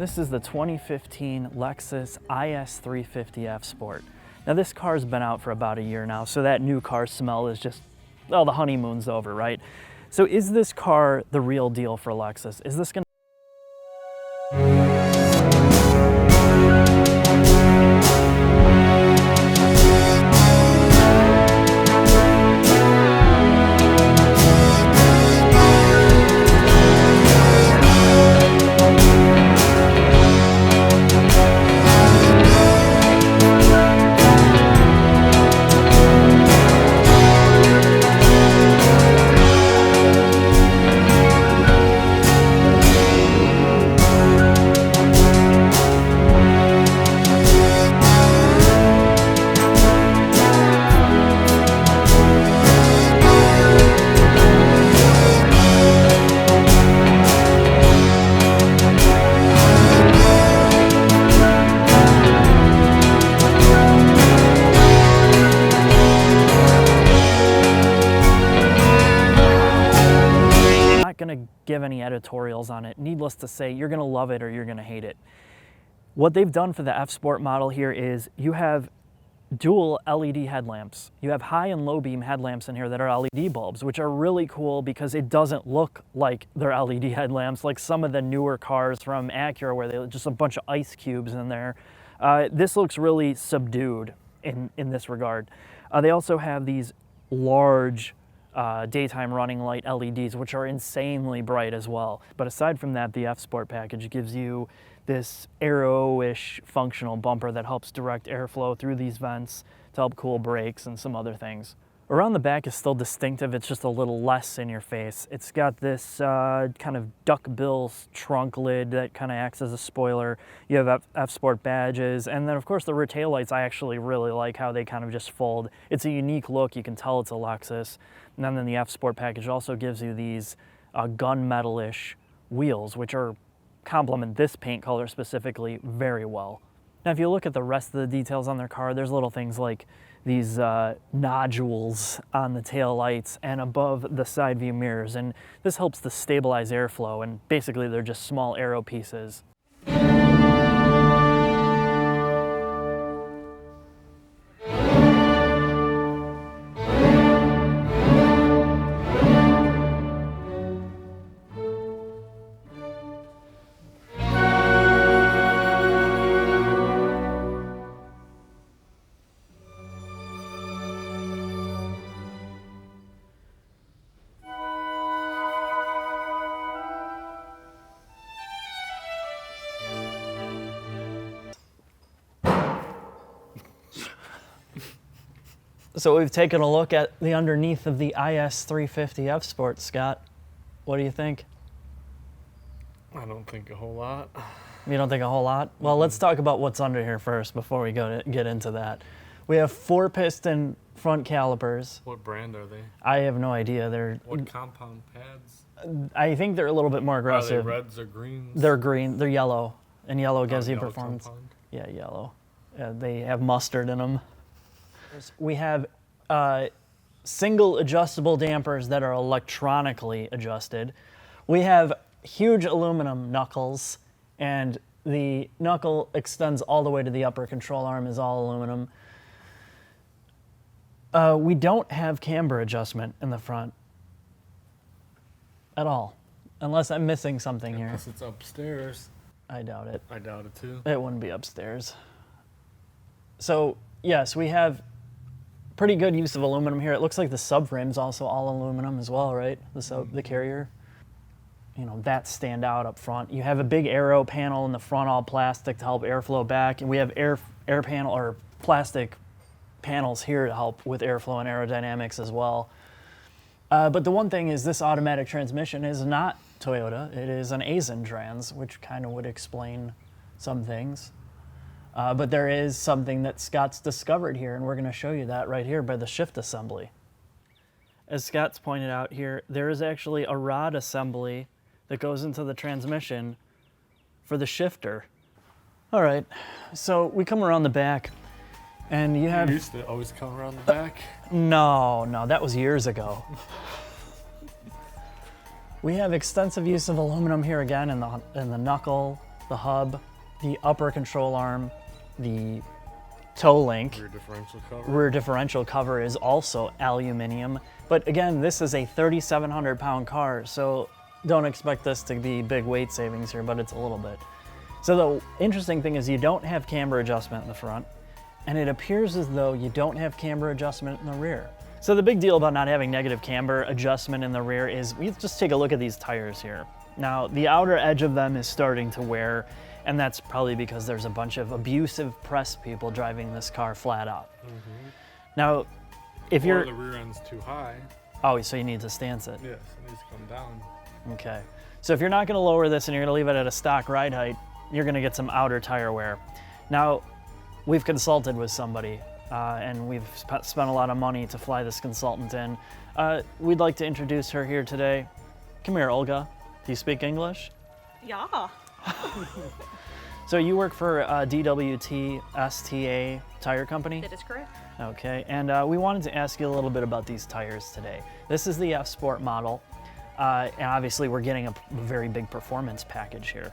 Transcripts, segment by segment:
This is the 2015 Lexus IS350 F Sport. Now this car's been out for about a year now, so that new car smell is just, well, the honeymoon's over, right? So is this car the real deal for Lexus? Is this gonna gonna give any editorials on it. Needless to say, you're gonna love it or you're gonna hate it. What they've done for the F Sport model here is you have dual LED headlamps. You have high and low beam headlamps in here that are LED bulbs, which are really cool because it doesn't look like they're LED headlamps like some of the newer cars from Acura where they're just a bunch of ice cubes in there. This looks really subdued in this regard. They also have these large daytime running light LEDs, which are insanely bright as well. But aside from that, the F Sport package gives you this Aero-ish functional bumper that helps direct airflow through these vents to help cool brakes and some other things. Around the back is still distinctive, it's just a little less in your face. It's got this kind of duckbill trunk lid that kind of acts as a spoiler. You have F Sport badges, and then of course the rear taillights, I actually really like how they kind of just fold. It's a unique look, you can tell it's a Lexus. And then the F Sport package also gives you these gunmetal-ish wheels, which complement this paint color specifically very well. Now if you look at the rest of the details on their car, there's little things like these nodules on the tail lights and above the side view mirrors, and this helps to stabilize airflow, and basically they're just small aero pieces. So we've taken a look at the underneath of the IS350 F Sport. Scott, what do you think? I don't think a whole lot. You don't think a whole lot? Well, let's talk about what's under here first before we get into that. We have 4-piston front calipers. What brand are they? I have no idea. They're what compound pads? I think they're a little bit more aggressive. Are they reds or greens? They're green. They're yellow, and yellow gives you yellow performance. compound? Yeah, yellow. They have mustard in them. We have single adjustable dampers that are electronically adjusted. We have huge aluminum knuckles, and the knuckle extends all the way to the upper control arm, is all aluminum. We don't have camber adjustment in the front at all, unless I'm missing something here. Unless it's upstairs. I doubt it. I doubt it too. It wouldn't be upstairs. So yes, we have pretty good use of aluminum here. It looks like the subframe's also all aluminum as well, right? The carrier. You know, that stand out up front. You have a big aero panel in the front, all plastic to help airflow back, and we have air panel or plastic panels here to help with airflow and aerodynamics as well. But the one thing is this automatic transmission is not Toyota. It is an Aisin trans, which kind of would explain some things. But there is something that Scott's discovered here, and we're going to show you that right here by the shift assembly. As Scott's pointed out here, there is actually a rod assembly that goes into the transmission for the shifter. All right, so we come around the back, and you have... You used to always come around the back? No, that was years ago. We have extensive use of aluminum here again in the knuckle the hub, the upper control arm, the toe link. Rear differential cover is also aluminum. But again, this is a 3,700 pound car, so don't expect this to be big weight savings here, but it's a little bit. So the interesting thing is you don't have camber adjustment in the front, and it appears as though you don't have camber adjustment in the rear. So the big deal about not having negative camber adjustment in the rear is we just take a look at these tires here. Now, the outer edge of them is starting to wear, and that's probably because there's a bunch of abusive press people driving this car flat out. Now, if or the rear end's too high. Oh, so you need to stance it. Yes, it needs to come down. Okay. So if you're not going to lower this and you're going to leave it at a stock ride height, you're going to get some outer tire wear. Now, we've consulted with somebody, and we've spent a lot of money to fly this consultant in. We'd like to introduce her here today. Come here, Olga. Do you speak English? Yeah. So you work for DWT STA Tire Company? That is correct. Okay, and we wanted to ask you a little bit about these tires today. This is the F Sport model, and obviously we're getting a very big performance package here.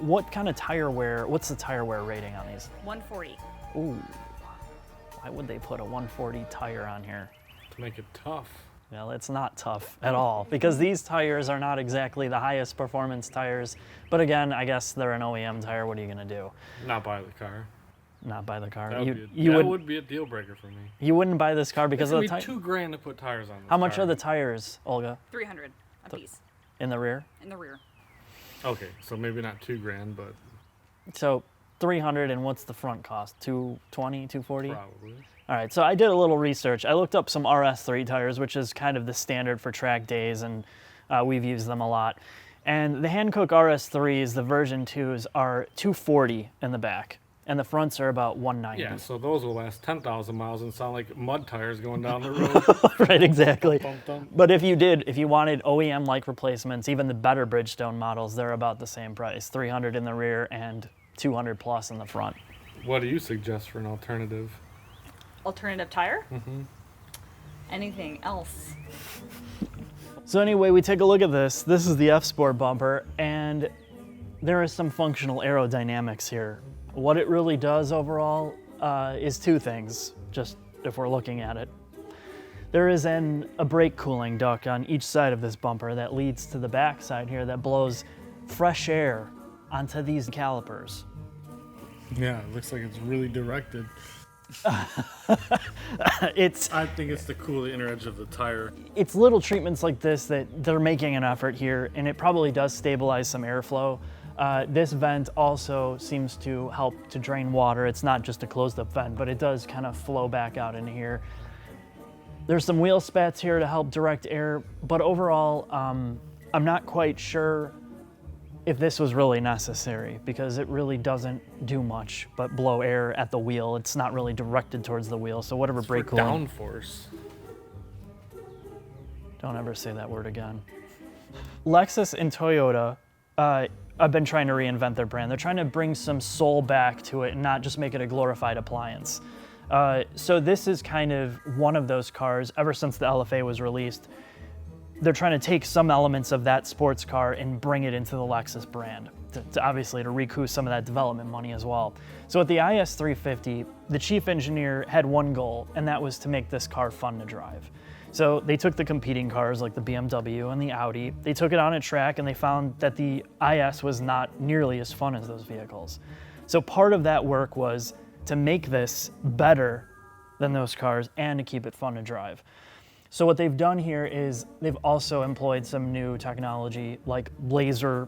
What kind of tire wear, what's the tire wear rating on these? 140. Ooh, why would they put a 140 tire on here? To make it tough. Well, it's not tough at all, because these tires are not exactly the highest performance tires, but again, I guess they're an OEM tire. What are you gonna do? Not buy the car. Not buy the car. That would be a deal breaker for me. You wouldn't buy this car because of the tire. $2,000 to put tires on this How much car. are the tires, Olga? 300 a piece. In the rear? In the rear. Okay, so maybe not $2,000, but So 300, and what's the front cost? 220, 240? probably. All right, so I did a little research. I looked up some RS3 tires, which is kind of the standard for track days, and we've used them a lot. And the Hankook RS3s, the version 2s, are 240 in the back, and the fronts are about 190. Yeah, so those will last 10,000 miles and sound like mud tires going down the road. Right, exactly. Bump, bump. But if you wanted OEM-like replacements, even the better Bridgestone models, they're about the same price, 300 in the rear and 200 plus in the front. What do you suggest for an alternative? Alternative tire? Mm-hmm. Anything else? So anyway, we take a look at this. This is the F Sport bumper, and there is some functional aerodynamics here. What it really does overall is two things, just if we're looking at it. There is a brake cooling duct on each side of this bumper that leads to the back side here that blows fresh air onto these calipers. Yeah, it looks like it's really directed. I think it's to cool the inner edge of the tire. It's little treatments like this that they're making an effort here, and it probably does stabilize some airflow. This vent also seems to help to drain water. It's not just a closed up vent, but it does kind of flow back out into here. There's some wheel spats here to help direct air, but overall, I'm not quite sure if this was really necessary, because it really doesn't do much but blow air at the wheel. It's not really directed towards the wheel, so whatever brake cooling. Downforce. Don't ever say that word again. Lexus and Toyota have been trying to reinvent their brand. They're trying to bring some soul back to it and not just make it a glorified appliance. So this is kind of one of those cars. Ever since the LFA was released, they're trying to take some elements of that sports car and bring it into the Lexus brand, to obviously to recoup some of that development money as well. So with the IS350, the chief engineer had one goal, and that was to make this car fun to drive. So they took the competing cars like the BMW and the Audi, they took it on a track, and they found that the IS was not nearly as fun as those vehicles. So part of that work was to make this better than those cars and to keep it fun to drive. So what they've done here is they've also employed some new technology like laser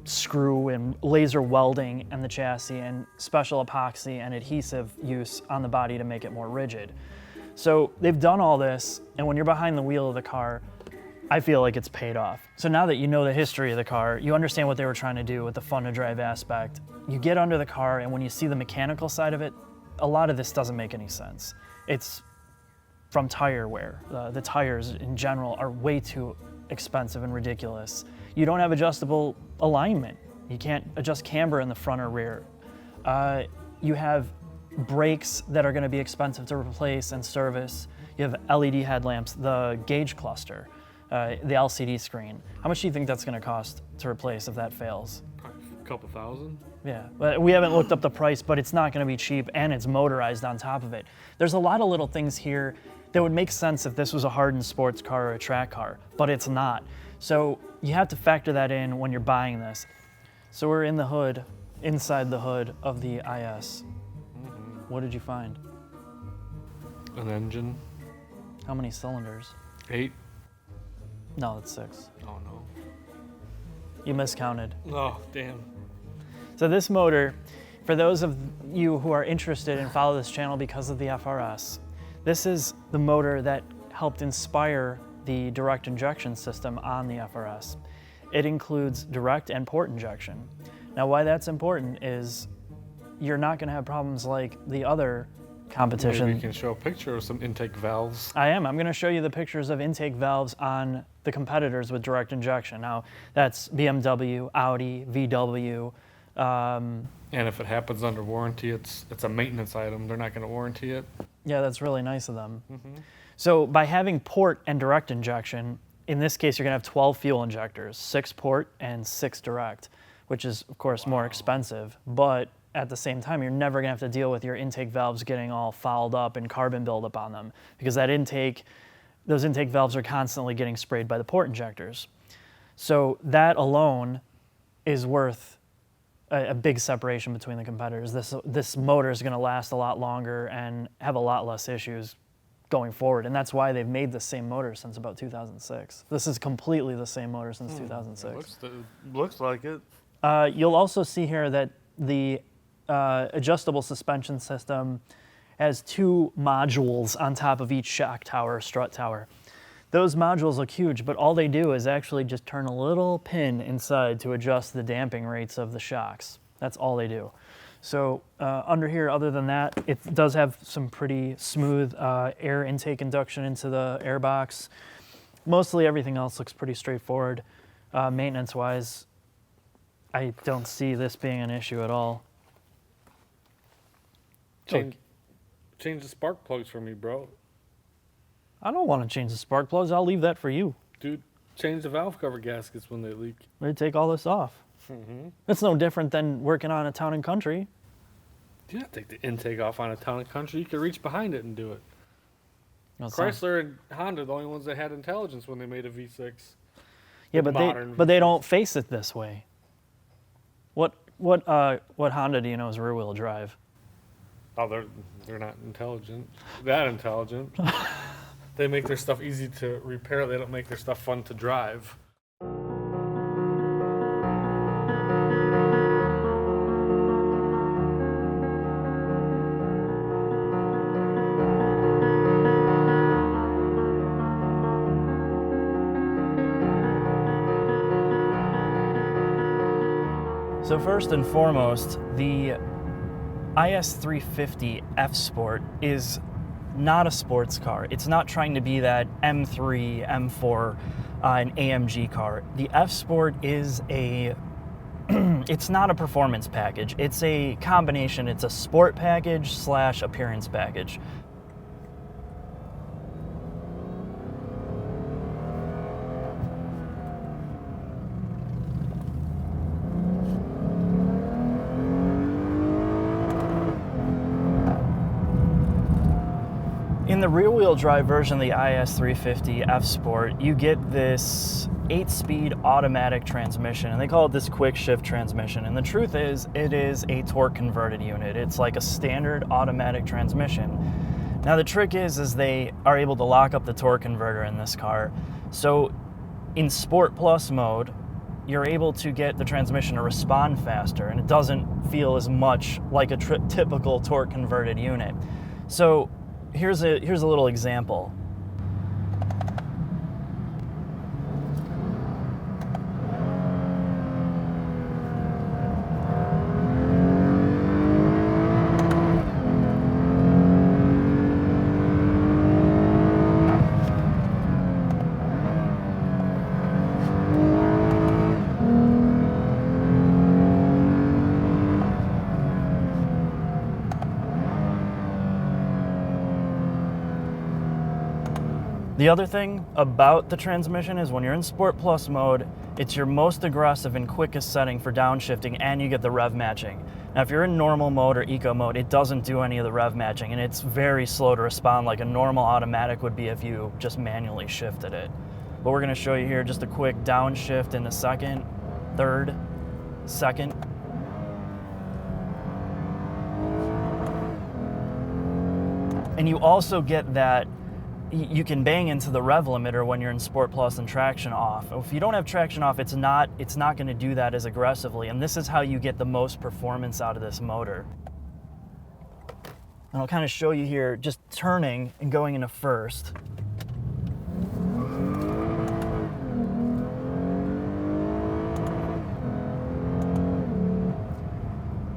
screw and laser welding in the chassis and special epoxy and adhesive use on the body to make it more rigid. So they've done all this, and when you're behind the wheel of the car, I feel like it's paid off. So now that you know the history of the car, you understand what they were trying to do with the fun to drive aspect. You get under the car, and when you see the mechanical side of it, a lot of this doesn't make any sense. It's from tire wear. The tires in general are way too expensive and ridiculous. You don't have adjustable alignment. You can't adjust camber in the front or rear. You have brakes that are going to be expensive to replace and service. You have LED headlamps, the gauge cluster, the LCD screen. How much do you think that's going to cost to replace if that fails? Probably Couple thousand. Yeah, but we haven't looked up the price, but it's not going to be cheap, and it's motorized on top of it. There's a lot of little things here that would make sense if this was a hardened sports car or a track car, but it's not. So you have to factor that in when you're buying this. So we're in the hood, inside the hood of the IS. What did you find? An engine. How many cylinders? 8. No, it's 6. Oh no. You miscounted. Oh damn. So this motor, for those of you who are interested and follow this channel because of the FRS, this is the motor that helped inspire the direct injection system on the FRS. It includes direct and port injection. Now why that's important is you're not going to have problems like the other competition. Maybe you can show a picture of some intake valves. I'm going to show you the pictures of intake valves on the competitors with direct injection. Now that's BMW, Audi, VW. And if it happens under warranty, it's a maintenance item. They're not going to warranty it. Yeah, that's really nice of them. So by having port and direct injection, in this case, you're going to have 12 fuel injectors, 6 port and 6 direct, which is, of course, more expensive. But at the same time, you're never going to have to deal with your intake valves getting all fouled up and carbon buildup on them, because those intake valves are constantly getting sprayed by the port injectors. So that alone is worth a big separation between the competitors. This motor is going to last a lot longer and have a lot less issues going forward, and that's why they've made the same motor since about 2006. This is completely the same motor since 2006. Looks like it. You'll also see here that the adjustable suspension system has 2 modules on top of each shock tower, strut tower. Those modules look huge, but all they do is actually just turn a little pin inside to adjust the damping rates of the shocks. That's all they do. So under here, other than that, it does have some pretty smooth air intake induction into the air box. Mostly everything else looks pretty straightforward. Maintenance-wise, I don't see this being an issue at all. Change the spark plugs for me, bro. I don't want to change the spark plugs. I'll leave that for you. Dude, change the valve cover gaskets when they leak. They take all this off. It's no different than working on a town and country. You don't take the intake off on a town and country. You can reach behind it and do it. No, it's Chrysler and Honda are the only ones that had intelligence when they made a V6. Yeah, but they don't face it this way. What Honda do you know is rear-wheel drive? Oh, they're not intelligent. That intelligent. They make their stuff easy to repair. They don't make their stuff fun to drive. So first and foremost, the IS350 F Sport is not a sports car. It's not trying to be that M3, M4, an AMG car. The F Sport is it's not a performance package. It's a combination. It's a sport package / appearance package. In the rear-wheel drive version of the IS350 F Sport, you get this 8-speed automatic transmission, and they call it this quick shift transmission. And the truth is, it is a torque converted unit. It's like a standard automatic transmission. Now the trick is they are able to lock up the torque converter in this car. So in Sport Plus mode, you're able to get the transmission to respond faster, and it doesn't feel as much like a typical torque converted unit. So here's a little example. The other thing about the transmission is when you're in Sport Plus mode, It's your most aggressive and quickest setting for downshifting, and you get the rev matching. Now, if you're in normal mode or eco mode, it doesn't do any of the rev matching, and it's very slow to respond like a normal automatic would be if you just manually shifted it. But we're gonna show you here just a quick downshift in the second, third, second. And you also get that you can bang into the rev limiter when you're in Sport Plus and traction off. If you don't have traction off, it's not going to do that as aggressively, and this is how you get the most performance out of this motor. And I'll kind of show you here, just turning and going into first.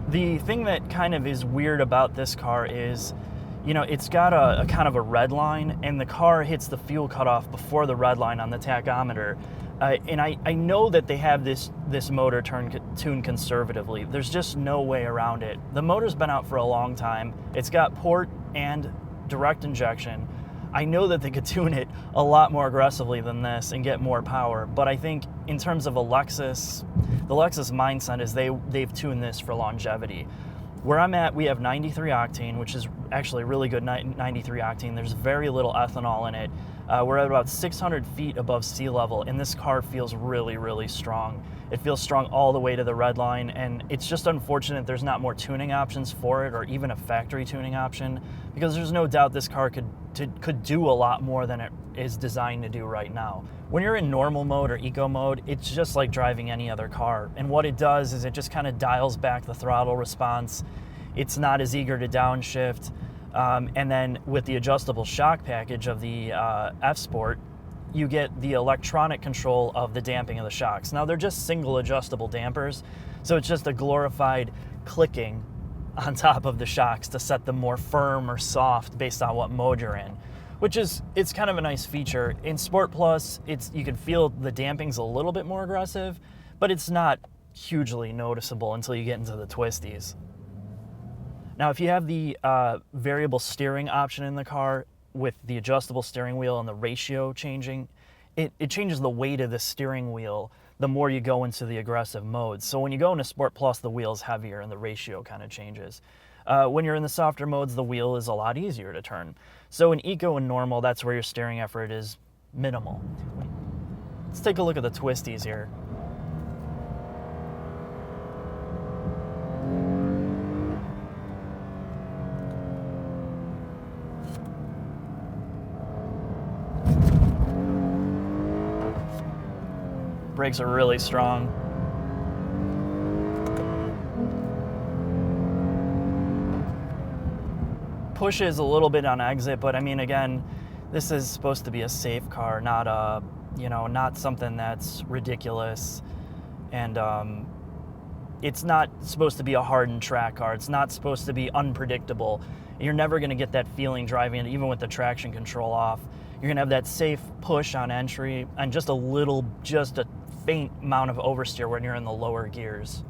The thing that kind of is weird about this car is, you know, it's got a kind of a red line, and the car hits the fuel cutoff before the red line on the tachometer. And I know that they have this motor tuned conservatively. There's just no way around it. The motor's been out for a long time. It's got port and direct injection. I know that they could tune it a lot more aggressively than this and get more power, but I think in terms of a Lexus, the Lexus mindset is they've tuned this for longevity. Where I'm at, we have 93 octane, which is actually really good 93 octane. There's very little ethanol in it. We're at about 600 feet above sea level, and this car feels really, really strong. It feels strong all the way to the red line, and it's just unfortunate there's not more tuning options for it, or even a factory tuning option, because there's no doubt this car could do a lot more than it is designed to do right now. When you're in normal mode or eco mode, it's just like driving any other car, and what it does is it just kind of dials back the throttle response. It's not as eager to downshift, and then with the adjustable shock package of the F Sport, you get the electronic control of the damping of the shocks. Now, they're just single adjustable dampers, so it's just a glorified clicking on top of the shocks to set them more firm or soft based on what mode you're in, it's kind of a nice feature. In Sport Plus, you can feel the damping's a little bit more aggressive, but it's not hugely noticeable until you get into the twisties. Now, if you have the variable steering option in the car with the adjustable steering wheel and the ratio changing, it changes the weight of the steering wheel the more you go into the aggressive modes. So when you go into Sport Plus, the wheel's heavier and the ratio kind of changes. When you're in the softer modes, the wheel is a lot easier to turn. So in eco and normal, that's where your steering effort is minimal. Let's take a look at the twisties here. Brakes are really strong. Pushes a little bit on exit, but I mean, again, this is supposed to be a safe car, not not something that's ridiculous. And it's not supposed to be a hardened track car. It's not supposed to be unpredictable. You're never going to get that feeling driving it, even with the traction control off. You're going to have that safe push on entry and just a faint amount of oversteer when you're in the lower gears.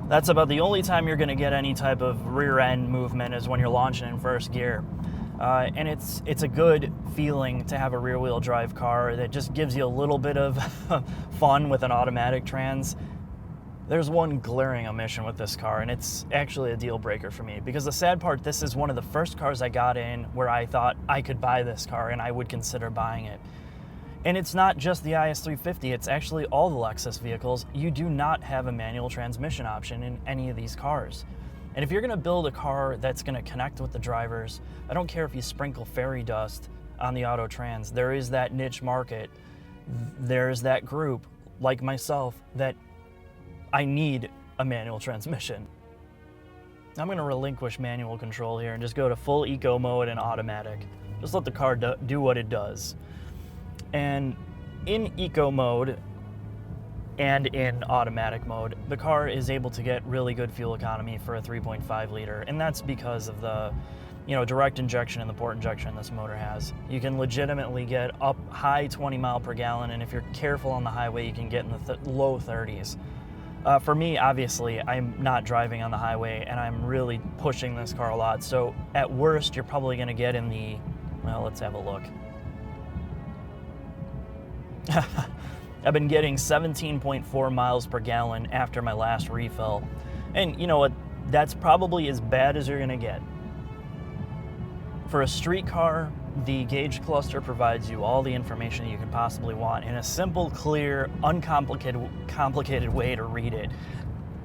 That's about the only time you're going to get any type of rear end movement is when you're launching in first gear. And it's a good feeling to have a rear wheel drive car that just gives you a little bit of fun with an automatic trans. There's one glaring omission with this car, and it's actually a deal breaker for me, because the sad part, this is one of the first cars I got in where I thought I could buy this car and I would consider buying it. And it's not just the IS350, it's actually all the Lexus vehicles. You do not have a manual transmission option in any of these cars. And if you're gonna build a car that's gonna connect with the drivers, I don't care if you sprinkle fairy dust on the auto trans, there is that niche market, there's that group, like myself, that I need a manual transmission. I'm going to relinquish manual control here and just go to full eco mode and automatic. Just let the car do what it does. And in eco mode and in automatic mode, the car is able to get really good fuel economy for a 3.5 liter, and that's because of the direct injection and the port injection this motor has. You can legitimately get up high 20 mile per gallon, and if you're careful on the highway, you can get in the low 30s. For me, obviously, I'm not driving on the highway and I'm really pushing this car a lot. So at worst, you're probably going to get in the, well, let's have a look. I've been getting 17.4 miles per gallon after my last refill. And you know what? That's probably as bad as you're going to get. For a street car, the gauge cluster provides you all the information you can possibly want in a simple, clear, uncomplicated way to read it.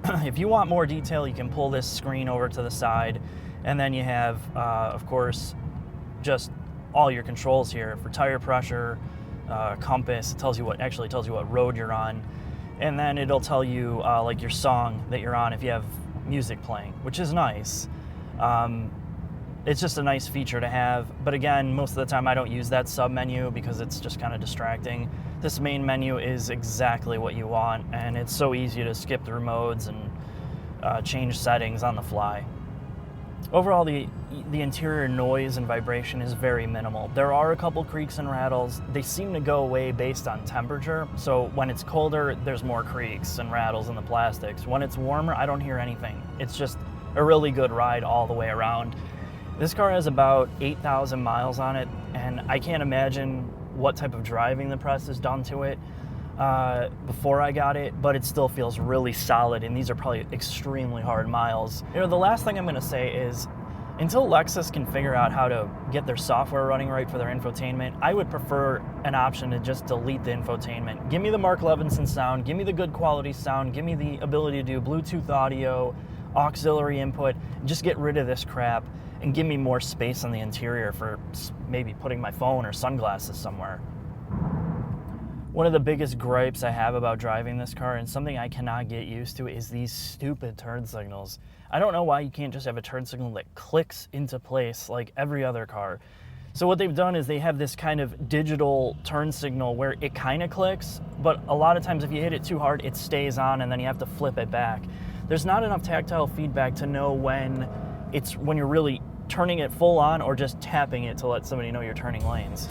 If you want more detail, you can pull this screen over to the side, and then you have, of course, just all your controls here for tire pressure, compass. It tells you what road you're on, and then it'll tell you like your song that you're on if you have music playing, which is nice. It's just a nice feature to have, but again, most of the time I don't use that sub menu because it's just kind of distracting. This main menu is exactly what you want, and it's so easy to skip through modes and change settings on the fly. Overall, the interior noise and vibration is very minimal. There are a couple creaks and rattles. They seem to go away based on temperature, so when it's colder, there's more creaks and rattles in the plastics. When it's warmer, I don't hear anything. It's just a really good ride all the way around. This car has about 8,000 miles on it, and I can't imagine what type of driving the press has done to it before I got it, but it still feels really solid, and these are probably extremely hard miles. You know, the last thing I'm going to say is, until Lexus can figure out how to get their software running right for their infotainment, I would prefer an option to just delete the infotainment. Give me the Mark Levinson sound, give me the good quality sound, give me the ability to do Bluetooth audio, auxiliary input, just get rid of this crap and give me more space on the interior for maybe putting my phone or sunglasses somewhere. One of the biggest gripes I have about driving this car, and something I cannot get used to, is these stupid turn signals. I don't know why you can't just have a turn signal that clicks into place like every other car. So what they've done is they have this kind of digital turn signal where it kind of clicks, but a lot of times if you hit it too hard, it stays on and then you have to flip it back. There's not enough tactile feedback to know when you're really turning it full on or just tapping it to let somebody know you're turning lanes.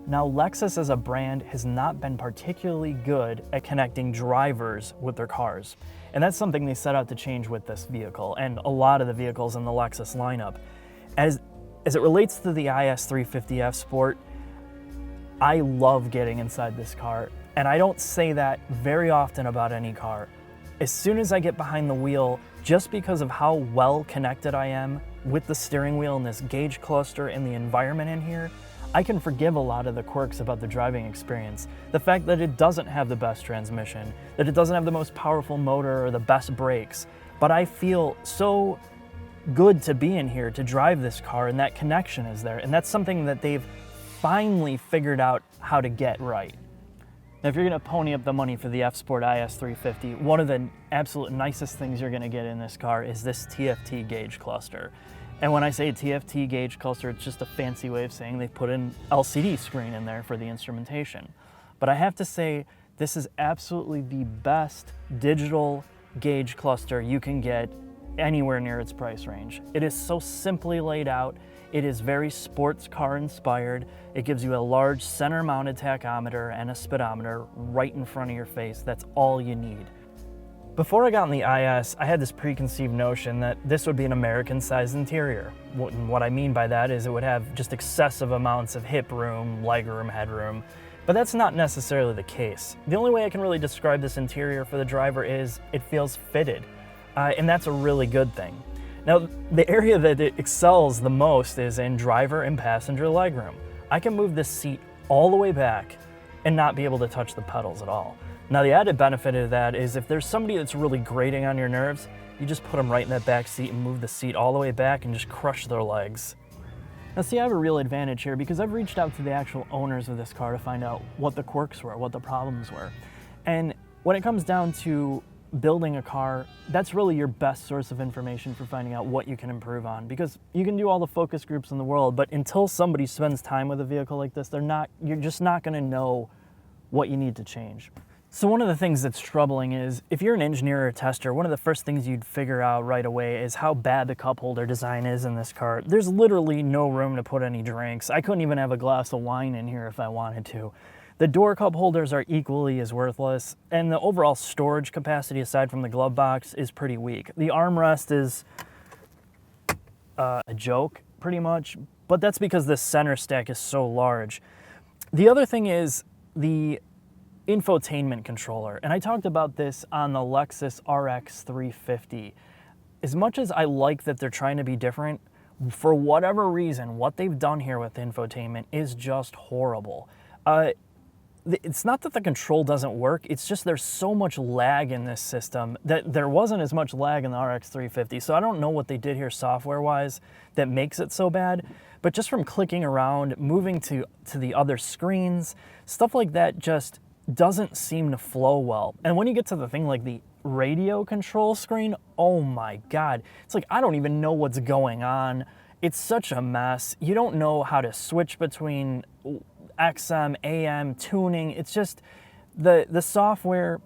Now, Lexus as a brand has not been particularly good at connecting drivers with their cars. And that's something they set out to change with this vehicle and a lot of the vehicles in the Lexus lineup. As it relates to the IS350 F Sport, I love getting inside this car. And I don't say that very often about any car. As soon as I get behind the wheel, just because of how well connected I am with the steering wheel and this gauge cluster and the environment in here, I can forgive a lot of the quirks about the driving experience. The fact that it doesn't have the best transmission, that it doesn't have the most powerful motor or the best brakes, but I feel so good to be in here to drive this car, and that connection is there. And that's something that they've finally figured out how to get right. Now, if you're gonna pony up the money for the F Sport IS350, one of the absolute nicest things you're gonna get in this car is this TFT gauge cluster. And when I say TFT gauge cluster, it's just a fancy way of saying they put an LCD screen in there for the instrumentation. But I have to say, this is absolutely the best digital gauge cluster you can get anywhere near its price range. It is so simply laid out. It is very sports car inspired. It gives you a large center mounted tachometer and a speedometer right in front of your face. That's all you need. Before I got in the IS, I had this preconceived notion that this would be an American-sized interior. What I mean by that is it would have just excessive amounts of hip room, legroom, headroom, but that's not necessarily the case. The only way I can really describe this interior for the driver is it feels fitted, and that's a really good thing. Now, the area that it excels the most is in driver and passenger legroom. I can move this seat all the way back and not be able to touch the pedals at all. Now, the added benefit of that is if there's somebody that's really grating on your nerves, you just put them right in that back seat and move the seat all the way back and just crush their legs. Now, see, I have a real advantage here because I've reached out to the actual owners of this car to find out what the quirks were, what the problems were. And when it comes down to building a car, that's really your best source of information for finding out what you can improve on, because you can do all the focus groups in the world, but until somebody spends time with a vehicle like this, you're just not going to know what you need to change. So one of the things that's troubling is if you're an engineer or a tester, one of the first things you'd figure out right away is how bad the cup holder design is in this car. There's literally no room to put any drinks. I couldn't even have a glass of wine in here if I wanted to. The door cup holders are equally as worthless, and the overall storage capacity aside from the glove box is pretty weak. The armrest is a joke, pretty much, but that's because the center stack is so large. The other thing is the infotainment controller, and I talked about this on the Lexus RX 350. As much as I like that they're trying to be different, for whatever reason, what they've done here with infotainment is just horrible. It's not that the control doesn't work, it's just there's so much lag in this system that there wasn't as much lag in the RX 350. So I don't know what they did here software-wise that makes it so bad, but just from clicking around, moving to the other screens, stuff like that just doesn't seem to flow well. And when you get to the thing like the radio control screen, oh my God. It's like, I don't even know what's going on. It's such a mess. You don't know how to switch between XM, AM, tuning. It's just, the software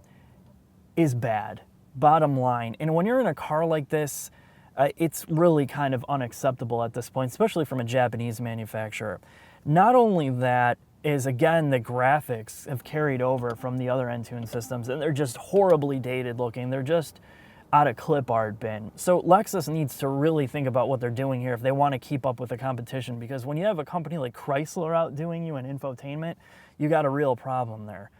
is bad, bottom line. And when you're in a car like this, it's really kind of unacceptable at this point, especially from a Japanese manufacturer. Not only that, is again, the graphics have carried over from the other Entune systems, and they're just horribly dated looking. They're just out of clip art bin. So Lexus needs to really think about what they're doing here if they want to keep up with the competition, because when you have a company like Chrysler outdoing you in infotainment, you got a real problem there.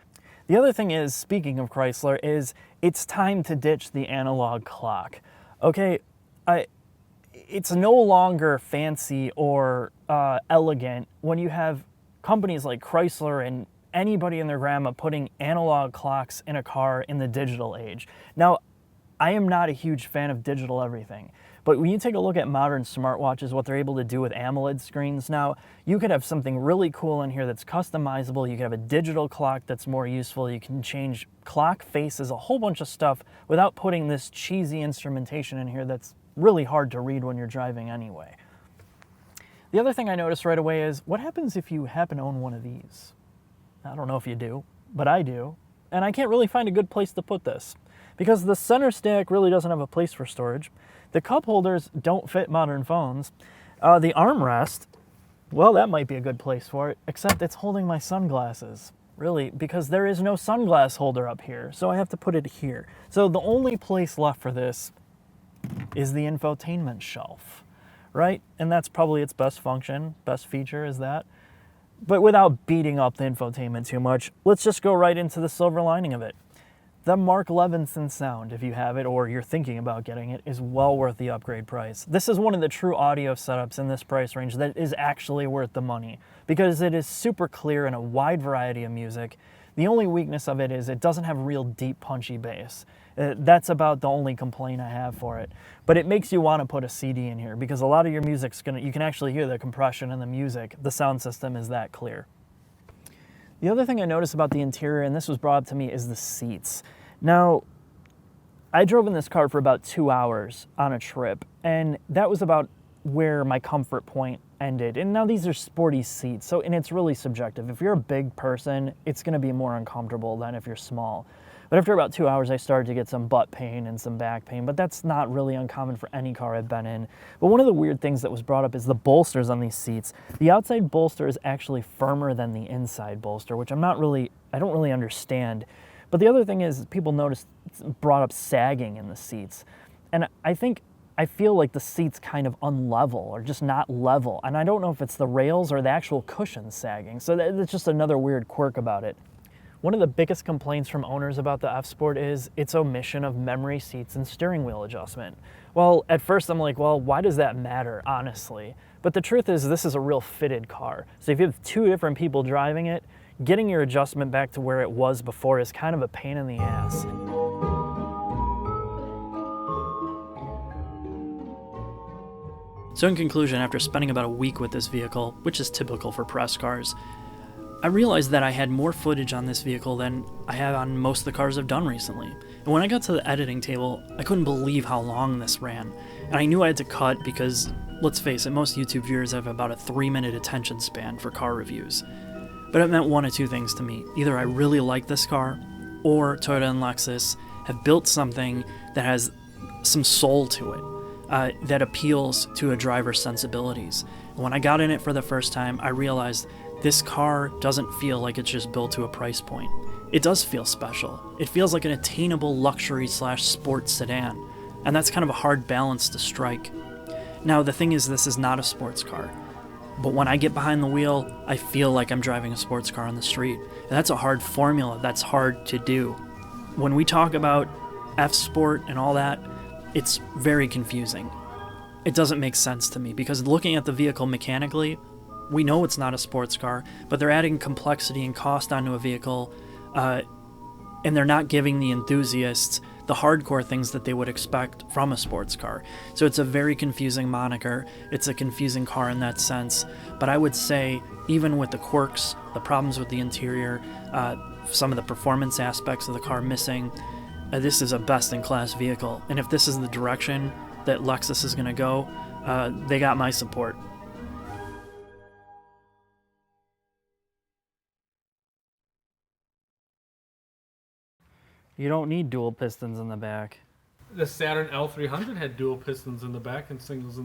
The other thing is, speaking of Chrysler, is it's time to ditch the analog clock. Okay, it's no longer fancy or elegant when you have companies like Chrysler and anybody and their grandma putting analog clocks in a car in the digital age. Now, I am not a huge fan of digital everything, but when you take a look at modern smartwatches, what they're able to do with AMOLED screens now, you could have something really cool in here that's customizable. You could have a digital clock that's more useful. You can change clock faces, a whole bunch of stuff without putting this cheesy instrumentation in here that's really hard to read when you're driving anyway. The other thing I noticed right away is, what happens if you happen to own one of these? I don't know if you do, but I do, and I can't really find a good place to put this, because the center stack really doesn't have a place for storage. The cup holders don't fit modern phones. The armrest, well, that might be a good place for it, except it's holding my sunglasses, really, because there is no sunglass holder up here, so I have to put it here. So the only place left for this is the infotainment shelf, right? And that's probably its best function, best feature is that. But without beating up the infotainment too much, let's just go right into the silver lining of it. The Mark Levinson sound, if you have it or you're thinking about getting it, is well worth the upgrade price. This is one of the true audio setups in this price range that is actually worth the money, because it is super clear in a wide variety of music. The only weakness of it is it doesn't have real deep punchy bass. That's about the only complaint I have for it. But it makes you want to put a CD in here, because a lot of your music's you can actually hear the compression in the music. The sound system is that clear. The other thing I noticed about the interior, and this was brought up to me, is the seats. Now, I drove in this car for about 2 hours on a trip, and that was about where my comfort point ended. And now these are sporty seats, and it's really subjective. If you're a big person, it's going to be more uncomfortable than if you're small. But after about 2 hours, I started to get some butt pain and some back pain, but that's not really uncommon for any car I've been in. But one of the weird things that was brought up is the bolsters on these seats. The outside bolster is actually firmer than the inside bolster, which I don't really understand. But the other thing is, people brought up sagging in the seats. And I feel like the seat's kind of unlevel or just not level. And I don't know if it's the rails or the actual cushion sagging. So that's just another weird quirk about it. One of the biggest complaints from owners about the F Sport is its omission of memory seats and steering wheel adjustment. Well, at first I'm like, well, why does that matter, honestly? But the truth is, this is a real fitted car. So if you have two different people driving it, getting your adjustment back to where it was before is kind of a pain in the ass. So in conclusion, after spending about a week with this vehicle, which is typical for press cars, I realized that I had more footage on this vehicle than I have on most of the cars I've done recently. And when I got to the editing table, I couldn't believe how long this ran. And I knew I had to cut because, let's face it, most YouTube viewers have about a 3-minute attention span for car reviews. But it meant one of two things to me. Either I really like this car, or Toyota and Lexus have built something that has some soul to it, that appeals to a driver's sensibilities. And when I got in it for the first time, I realized this car doesn't feel like it's just built to a price point. It does feel special. It feels like an attainable luxury / sports sedan, and that's kind of a hard balance to strike. Now, the thing is, this is not a sports car, but when I get behind the wheel, I feel like I'm driving a sports car on the street, and that's a hard formula. That's hard to do. When we talk about F Sport and all that, it's very confusing. It doesn't make sense to me, because looking at the vehicle mechanically, we know it's not a sports car, but they're adding complexity and cost onto a vehicle, and they're not giving the enthusiasts the hardcore things that they would expect from a sports car. So it's a very confusing moniker. It's a confusing car in that sense. But I would say, even with the quirks, the problems with the interior, some of the performance aspects of the car missing, this is a best-in-class vehicle. And if this is the direction that Lexus is going to go, they got my support. You don't need dual pistons in the back. The Saturn L300 had dual pistons in the back and singles in